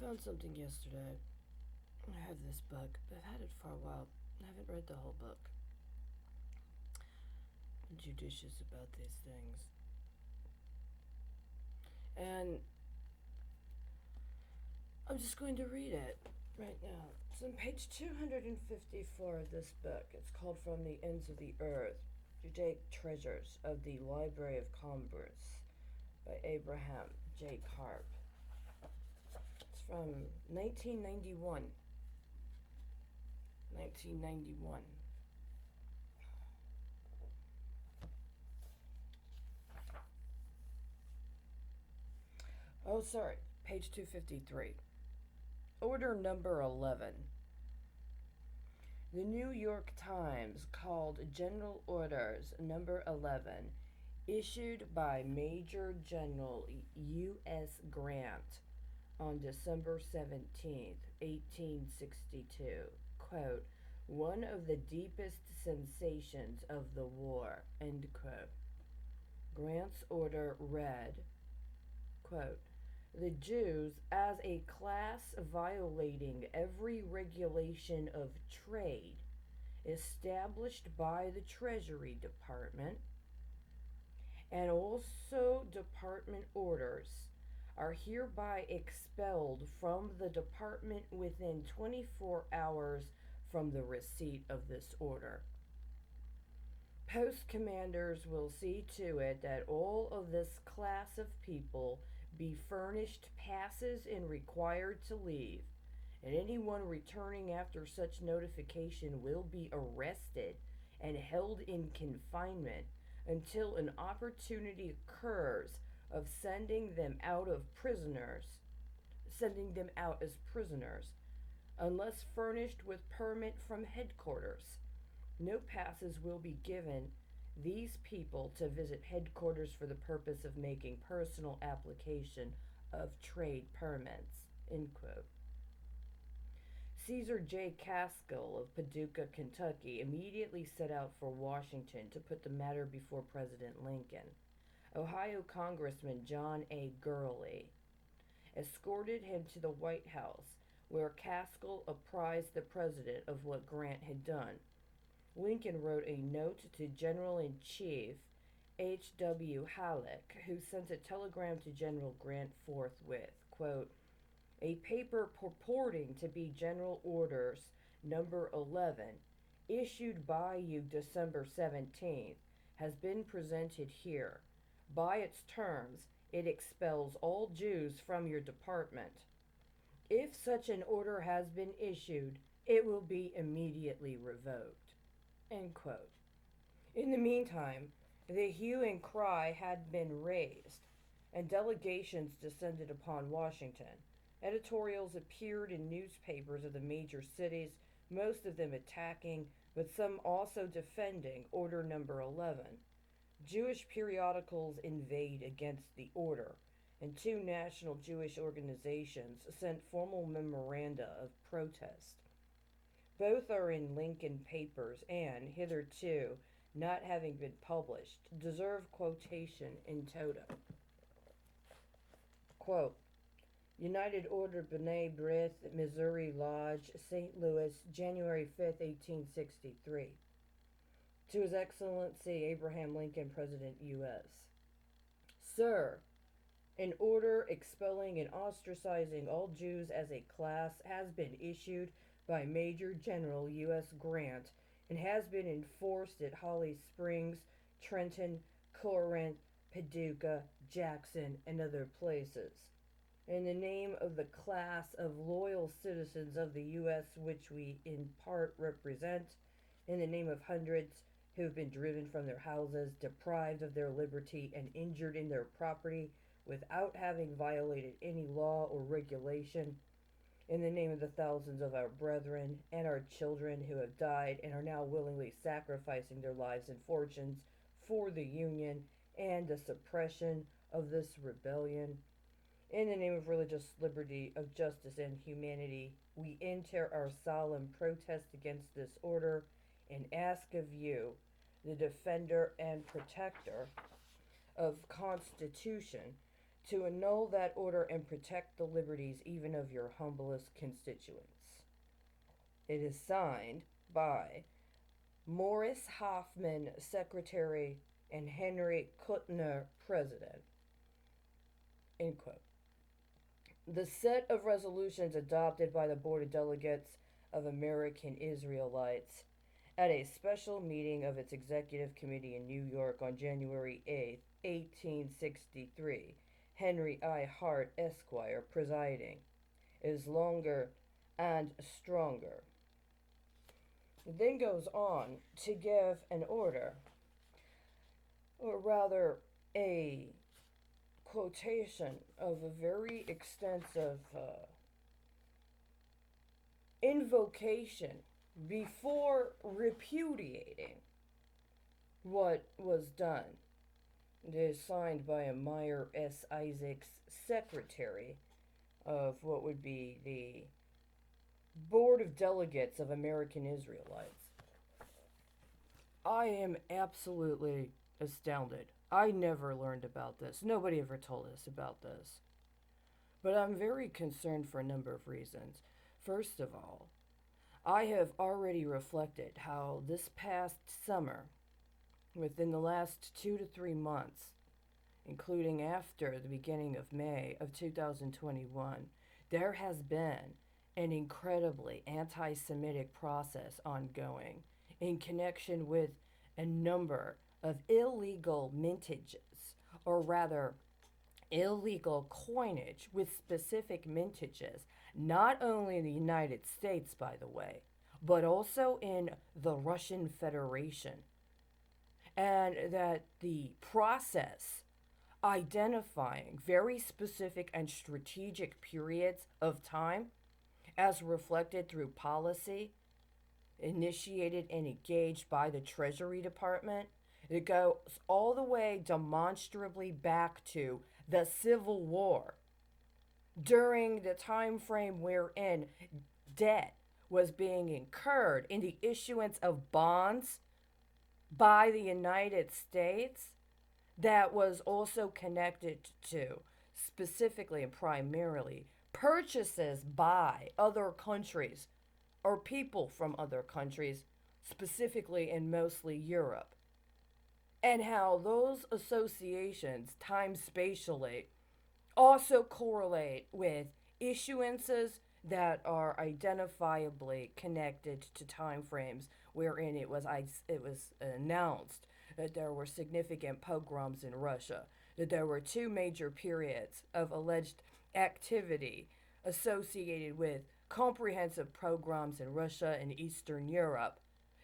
found something yesterday. I have this book. I've had it for a while. I haven't read the whole book. I'm judicious about these things. And I'm just going to read it right now. It's on page 254 of this book. It's called From the Ends of the Earth, Judaic Treasures of the Library of Congress by Abraham J. Karp. It's from 1991. 1991. Oh, sorry. Page 253. Order number 11. The New York Times called General Orders number 11, issued by Major General U.S. Grant on December 17th, 1862, quote, one of the deepest sensations of the war, end quote. Grant's order read, quote, the Jews, as a class violating every regulation of trade established by the Treasury Department, and also department orders, are hereby expelled from the department within 24 hours from the receipt of this order. Post commanders will see to it that all of this class of people be furnished passes and required to leave, and anyone returning after such notification will be arrested and held in confinement until an opportunity occurs of sending them out as prisoners, unless furnished with permit from headquarters. No passes will be given these people to visit headquarters for the purpose of making personal application of trade permits, end quote. Caesar J. Caskell of Paducah, Kentucky, immediately set out for Washington to put the matter before President Lincoln. Ohio Congressman John A. Gurley escorted him to the White House, where Caskell apprised the president of what Grant had done. Lincoln wrote a note to General-in-Chief H.W. Halleck, who sent a telegram to General Grant forthwith, quote, a paper purporting to be General Orders number 11, issued by you December 17th, has been presented here. By its terms, it expels all Jews from your department. If such an order has been issued, it will be immediately revoked. End quote. In the meantime, the hue and cry had been raised, and delegations descended upon Washington. Editorials appeared in newspapers of the major cities, most of them attacking, but some also defending Order number 11. Jewish periodicals inveighed against the order, and two national Jewish organizations sent formal memoranda of protest. Both are in Lincoln papers and, hitherto, not having been published, deserve quotation in toto. Quote, United Order B'nai B'rith, Missouri Lodge, St. Louis, January 5th, 1863. To His Excellency Abraham Lincoln, President, U.S. Sir, an order expelling and ostracizing all Jews as a class has been issued by Major General U.S. Grant and has been enforced at Holly Springs, Trenton, Corinth, Paducah, Jackson, and other places. In the name of the class of loyal citizens of the U.S. which we in part represent, in the name of hundreds who have been driven from their houses, deprived of their liberty, and injured in their property without having violated any law or regulation, in the name of the thousands of our brethren and our children who have died and are now willingly sacrificing their lives and fortunes for the Union and the suppression of this rebellion, in the name of religious liberty, of justice and humanity, we enter our solemn protest against this order and ask of you, the defender and protector of Constitution, to annul that order and protect the liberties even of your humblest constituents. It is signed by Morris Hoffman, Secretary, and Henry Kuttner, President. End quote. The set of resolutions adopted by the Board of Delegates of American Israelites at a special meeting of its executive committee in New York on January 8, 1863, Henry I. Hart, Esquire, presiding, is longer and stronger. It then goes on to give an order, or rather a quotation of a very extensive invocation before repudiating what was done. It is signed by a Meyer S. Isaacs, secretary of what would be the Board of Delegates of American Israelites. I am absolutely astounded. I never learned about this. Nobody ever told us about this. But I'm very concerned for a number of reasons. First of all, I have already reflected how this past summer, within the last 2 to 3 months, including after the beginning of May of 2021, there has been an incredibly anti-Semitic process ongoing in connection with a number of illegal mintages, or rather illegal coinage with specific mintages, not only in the United States, by the way, but also in the Russian Federation. And that the process identifying very specific and strategic periods of time, as reflected through policy initiated and engaged by the Treasury Department, it goes all the way demonstrably back to the Civil War, during the time frame wherein debt was being incurred in the issuance of bonds by the United States that was also connected to, specifically and primarily, purchases by other countries or people from other countries, specifically and mostly Europe. And how those associations, time spatially, also correlate with issuances that are identifiably connected to time frames wherein it was announced that there were significant pogroms in Russia, that there were 2 major periods of alleged activity associated with comprehensive pogroms in Russia and Eastern Europe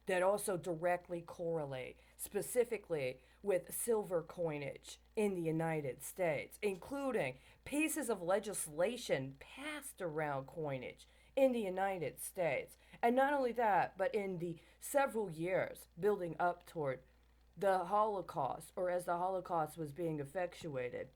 that also directly correlate specifically with silver coinage in the United States, including pieces of legislation passed around coinage in the United States. And not only that, but in the several years building up toward the Holocaust, or as the Holocaust was being effectuated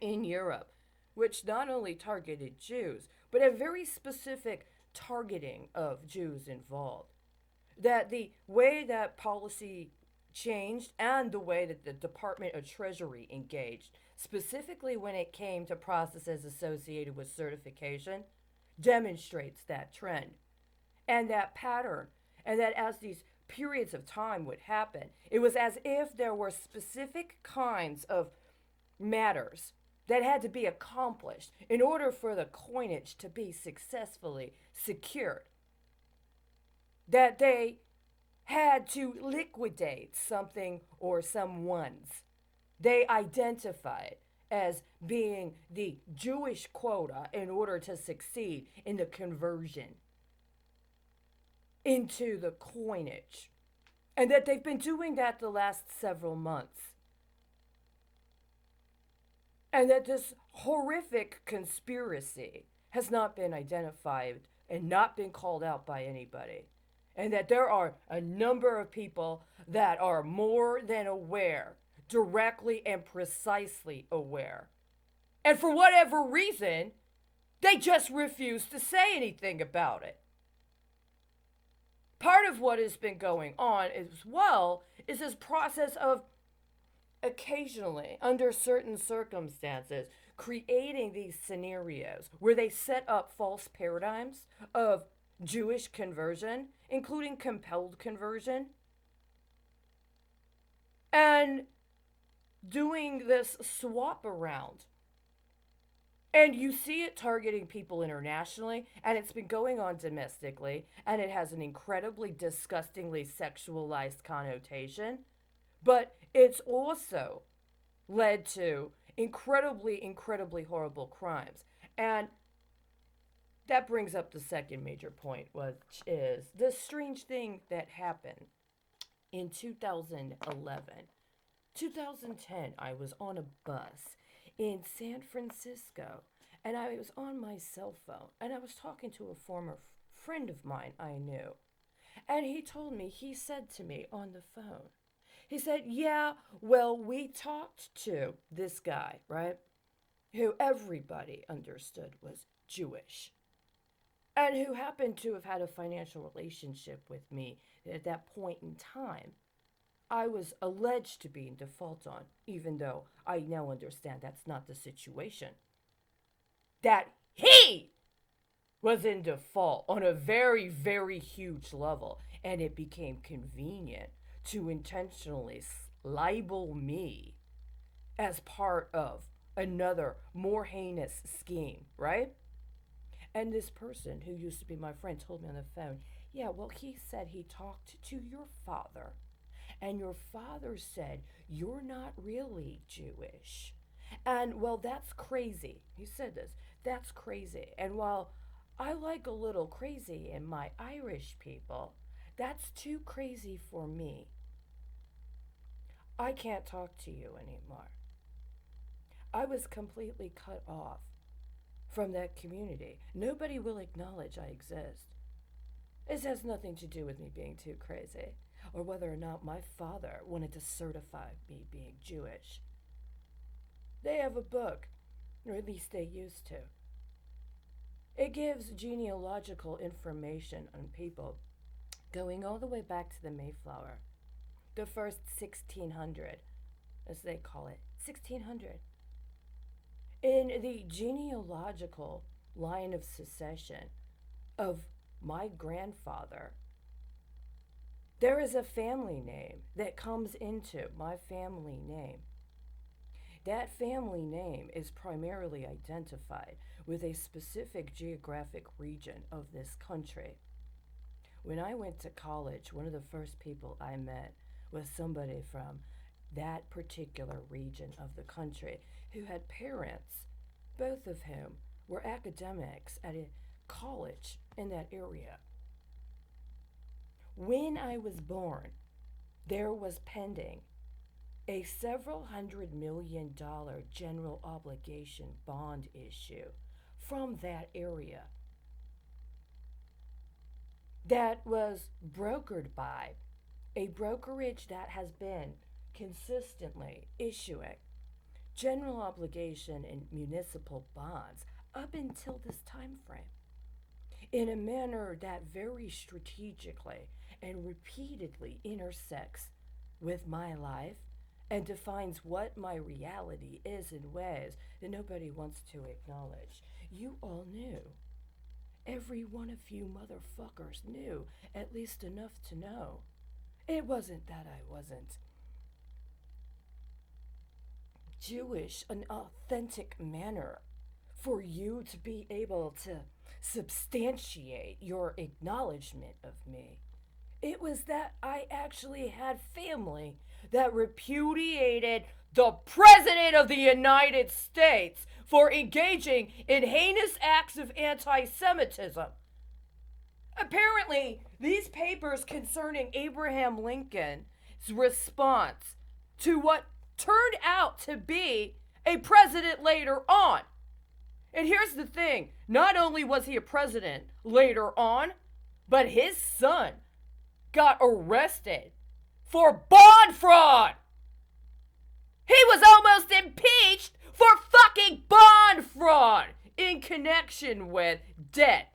in Europe, which not only targeted Jews, but a very specific targeting of Jews involved. That the way that policy changed and the way that the Department of Treasury engaged, specifically when it came to processes associated with certification, demonstrates that trend and that pattern. And that as these periods of time would happen, it was as if there were specific kinds of matters that had to be accomplished in order for the coinage to be successfully secured. That they had to liquidate something or someone's they identified as being the Jewish quota in order to succeed in the conversion into the coinage. And that they've been doing that the last several months. And that this horrific conspiracy has not been identified and not been called out by anybody. And that there are a number of people that are more than aware, directly and precisely aware. And for whatever reason, they just refuse to say anything about it. Part of what has been going on as well is this process of occasionally, under certain circumstances, creating these scenarios where they set up false paradigms of Jewish conversion, including compelled conversion, and doing this swap around. And you see it targeting people internationally, and it's been going on domestically, and it has an incredibly disgustingly sexualized connotation. But it's also led to incredibly horrible crimes. And that brings up the second major point, which is the strange thing that happened in 2011. 2010, I was on a bus in San Francisco, and I was on my cell phone, and I was talking to a former friend of mine I knew. And he told me, he said to me on the phone, he said, yeah, well, we talked to this guy, right, who everybody understood was Jewish, and who happened to have had a financial relationship with me at that point in time. I was alleged to be in default on, even though I now understand that's not the situation. That he was in default on a very huge level, and it became convenient to intentionally libel me as part of another more heinous scheme, right? And this person who used to be my friend told me on the phone, yeah, well, he said he talked to your father, and your father said, you're not really Jewish. And, well, that's crazy. He said this. That's crazy. And while I like a little crazy in my Irish people, that's too crazy for me. I can't talk to you anymore. I was completely cut off from that community. Nobody will acknowledge I exist. This has nothing to do with me being too crazy, or whether or not my father wanted to certify me being Jewish. They have a book, or at least they used to. It gives genealogical information on people going all the way back to the Mayflower, the first 1600, as they call it, 1600. In the genealogical line of succession of my grandfather, there is a family name that comes into my family name. That family name is primarily identified with a specific geographic region of this country. When I went to college, one of the first people I met was somebody from that particular region of the country who had parents, both of whom were academics at a college in that area. When I was born, there was pending a several $100 million general obligation bond issue from that area that was brokered by a brokerage that has been consistently issuing general obligation and municipal bonds up until this time frame in a manner that very strategically and repeatedly intersects with my life and defines what my reality is in ways that nobody wants to acknowledge. You all knew. Every one of you motherfuckers knew at least enough to know. It wasn't that I wasn't Jewish, an authentic manner for you to be able to substantiate your acknowledgement of me. It was that I actually had family that repudiated the President of the United States for engaging in heinous acts of anti-Semitism. Apparently, these papers concerning Abraham Lincoln's response to what turned out to be a president later on. And here's the thing, not only was he a president later on, but his son got arrested for bond fraud. He was almost impeached for fucking bond fraud in connection with debt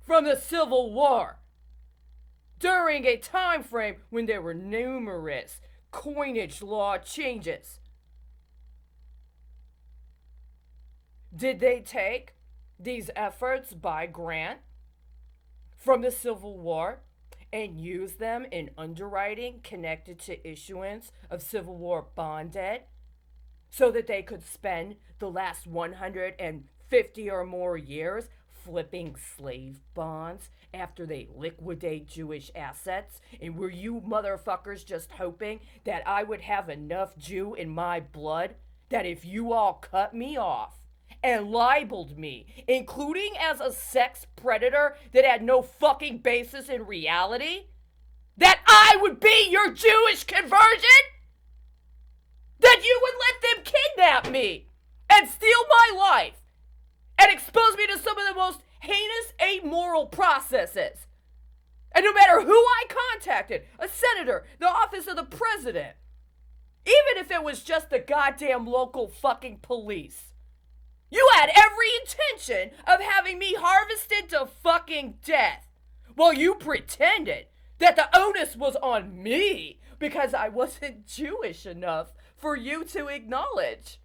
from the Civil War during a time frame when there were numerous coinage law changes. Did they take these efforts by Grant from the Civil War and use them in underwriting connected to issuance of Civil War bond debt so that they could spend the last 150 or more years flipping slave bonds after they liquidate Jewish assets? And were you motherfuckers just hoping that I would have enough Jew in my blood that if you all cut me off and libeled me, including as a sex predator that had no fucking basis in reality, that I would be your Jewish conversion? That you would let them kidnap me and steal my life and expose me to some of the most heinous amoral processes? And no matter who I contacted, a senator, the office of the president, even if it was just the goddamn local fucking police, you had every intention of having me harvested to fucking death. Well, you pretended that the onus was on me because I wasn't Jewish enough for you to acknowledge.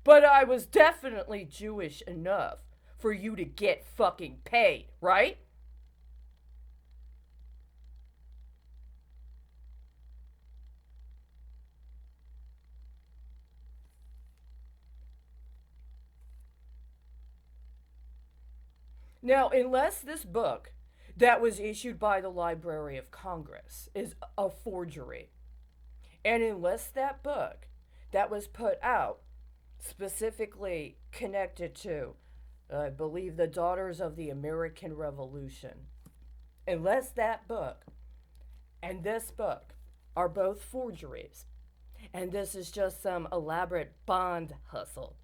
But I was definitely Jewish enough for you to get fucking paid, right? Now, unless this book that was issued by the Library of Congress is a forgery, and unless that book that was put out specifically connected to, I believe, the Daughters of the American Revolution, unless that book and this book are both forgeries, and this is just some elaborate bond hustle,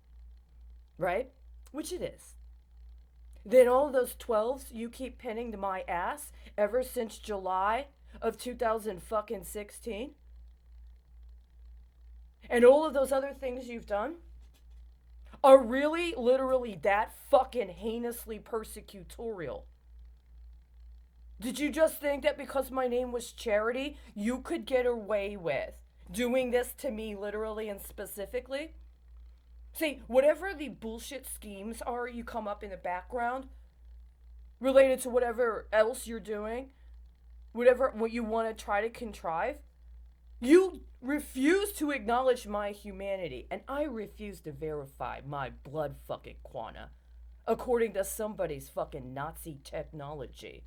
right? Which it is. Then all those 12s you keep pinning to my ass ever since July of 2016, and all of those other things you've done are really literally that fucking heinously persecutorial. Did you just think that because my name was Charity, you could get away with doing this to me literally and specifically? See, whatever the bullshit schemes are you come up in the background related to whatever else you're doing, whatever what you want to try to contrive, you refuse to acknowledge my humanity, and I refuse to verify my blood fucking quanta according to somebody's fucking Nazi technology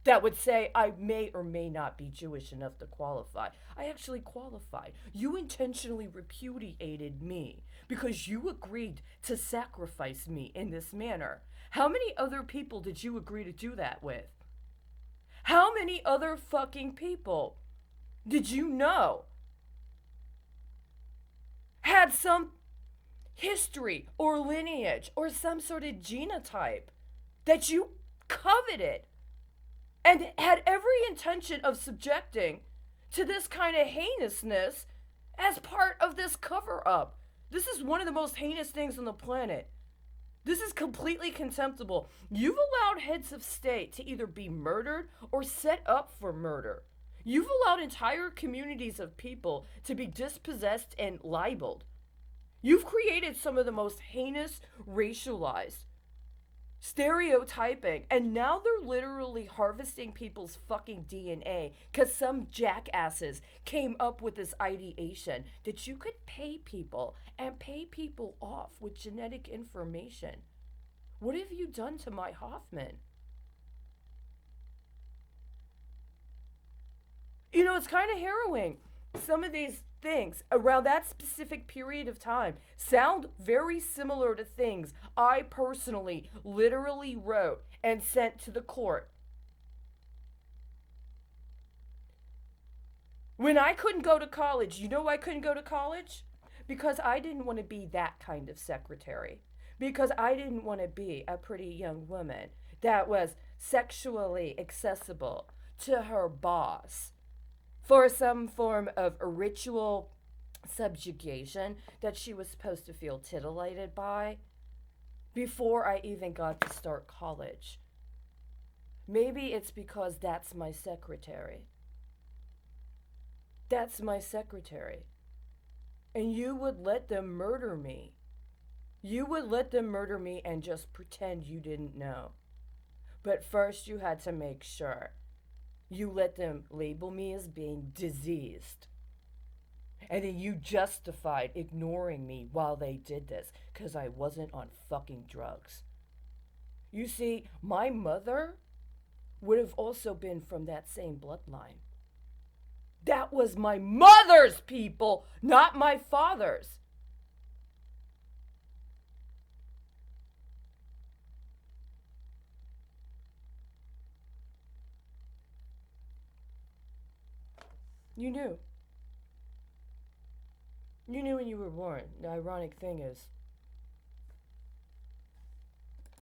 that would say I may or may not be Jewish enough to qualify. I actually qualified. You intentionally repudiated me because you agreed to sacrifice me in this manner. How many other people did you agree to do that with? How many other fucking people did you know had some history or lineage or some sort of genotype that you coveted and had every intention of subjecting to this kind of heinousness as part of this cover-up? This is one of the most heinous things on the planet. This is completely contemptible. You've allowed heads of state to either be murdered or set up for murder. You've allowed entire communities of people to be dispossessed and libeled. You've created some of the most heinous racialized stereotyping, and now they're literally harvesting people's fucking DNA because some jackasses came up with this ideation that you could pay people and pay people off with genetic information. What have you done to my Hoffman? You know, it's kind of harrowing. Some of these things around that specific period of time sound very similar to things I personally literally wrote and sent to the court. When I couldn't go to college, you know why I couldn't go to college? Because I didn't want to be that kind of secretary. Because I didn't want to be a pretty young woman that was sexually accessible to her boss for some form of ritual subjugation that she was supposed to feel titillated by before I even got to start college. Maybe it's because that's my secretary. That's my secretary. And you would let them murder me. You would let them murder me and just pretend you didn't know. But first, you had to make sure. You let them label me as being diseased. And then you justified ignoring me while they did this because I wasn't on fucking drugs. You see, my mother would have also been from that same bloodline. That was my mother's people, not my father's. You knew. You knew when you were born. The ironic thing is,